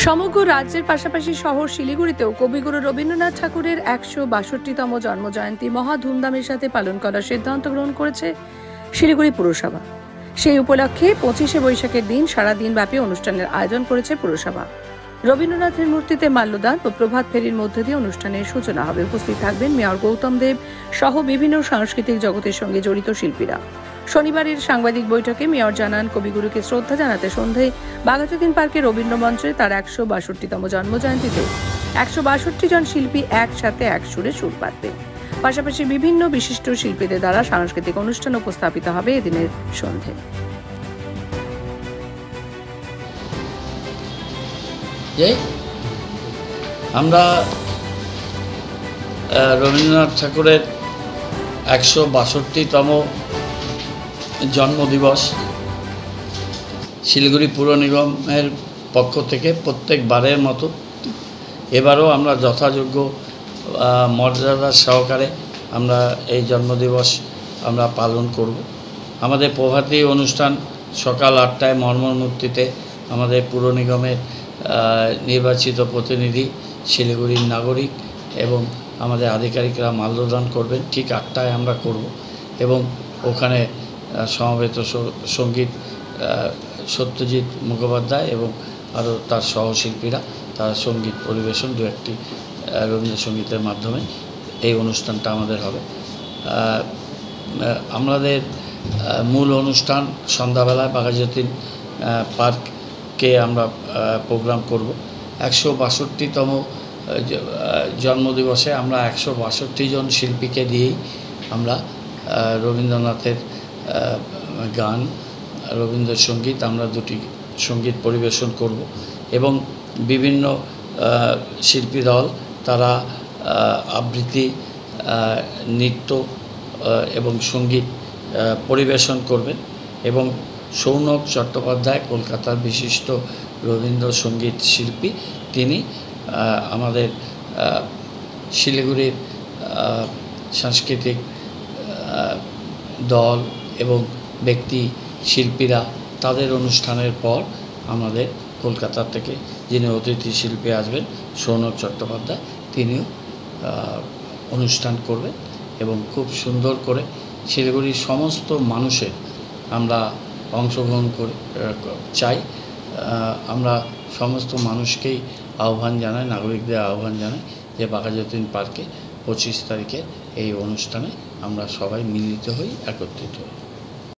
সমগ্র রাজ্যের পাশাপাশি শহর শিলিগুড়িতেও কবিগুরু রবীন্দ্রনাথ ঠাকুরের ১৬২তম জন্মজয়ন্তী মহা ধুমধামের সাথে পালন করার সিদ্ধান্ত গ্রহণ করেছে শিলিগুড়ি পুরসভা। সেই উপলক্ষে ২৫শে বৈশাখের দিন সারাদিন ব্যাপী অনুষ্ঠানের আয়োজন করেছে পুরসভা। রবীন্দ্রনাথের মূর্তিতে মাল্যদান ও প্রভাত ফেরির মধ্য দিয়ে অনুষ্ঠানের সূচনা হবে। উপস্থিত থাকবেন মেয়র গৌতম দেব সহ বিভিন্ন সাংস্কৃতিক জগতের সঙ্গে জড়িত শিল্পীরা। শনিবারের সাংবাদিক বৈঠকে মেয়র জানান, কবিগুরুকে শ্রদ্ধা জানাতে সন্ধ্যায় বাঘাযতীন পার্কে রবীন্দ্র মঞ্চে তার ১৬২তম জন্মজয়ন্তীতে ১৬২ জন শিল্পী একসাথে এক সুরে সুর পাতবে। পাশাপাশি বিভিন্ন বিশিষ্ট শিল্পীদের দ্বারা সাংস্কৃতিক অনুষ্ঠান উপস্থাপিত হবে এদিনের সন্ধ্যায়। আমরা রবীন্দ্রনাথ ঠাকুরের ১৬২তম জন্মদিবস শিলিগুড়ি পুর নিগমের পক্ষ থেকে প্রত্যেকবারের মতো এবারও আমরা যথাযোগ্য মর্যাদার সহকারে আমরা এই জন্মদিবস আমরা পালন করব। আমাদের প্রভাতী অনুষ্ঠান সকাল ৮টায় মর্মর মূর্তিতে আমাদের পুর নিগমের নির্বাচিত প্রতিনিধি শিলিগুড়ির নাগরিক এবং আমাদের আধিকারিকরা মাল্যদান করবেন। ঠিক ৮টায় আমরা করব এবং ওখানে সমবেত সঙ্গীত সত্যজিৎ মুখোপাধ্যায় এবং আরও তার সহশিল্পীরা তারা সঙ্গীত পরিবেশন দু একটি রবীন্দ্রসঙ্গীতের মাধ্যমে এই অনুষ্ঠানটা আমাদের হবে। আমাদের মূল অনুষ্ঠান সন্ধ্যাবেলায় বাঘাযতীন পার্কে আমরা প্রোগ্রাম করব। ১৬২তম জন্মদিবসে আমরা ১৬২ জন শিল্পীকে দিয়েই আমরা রবীন্দ্রনাথের গান রবীন্দ্রসঙ্গীত আমরা দুটি সঙ্গীত পরিবেশন করব এবং বিভিন্ন শিল্পী দল তারা আবৃত্তি নৃত্য এবং সঙ্গীত পরিবেশন করবেন এবং সৌনক চট্টোপাধ্যায় কলকাতার বিশিষ্ট রবীন্দ্রসঙ্গীত শিল্পী, তিনি আমাদের শিলিগুড়ির সাংস্কৃতিক দল এবং ব্যক্তি শিল্পীরা তাদের অনুষ্ঠানের পর আমাদের কলকাতা থেকে যিনি অতিথি শিল্পী আসবেন সৌনক চট্টোপাধ্যায়, তিনিও অনুষ্ঠান করবেন এবং খুব সুন্দর করে শিলিগুড়ির সমস্ত মানুষের আমরা অংশগ্রহণ করে চাই। আমরা সমস্ত মানুষকেই আহ্বান জানাই, নাগরিকদের আহ্বান জানাই যে বাঘাযতীন পার্কে ২৫ তারিখে এই অনুষ্ঠানে আমরা সবাই মিলিত হই, একত্রিত হই।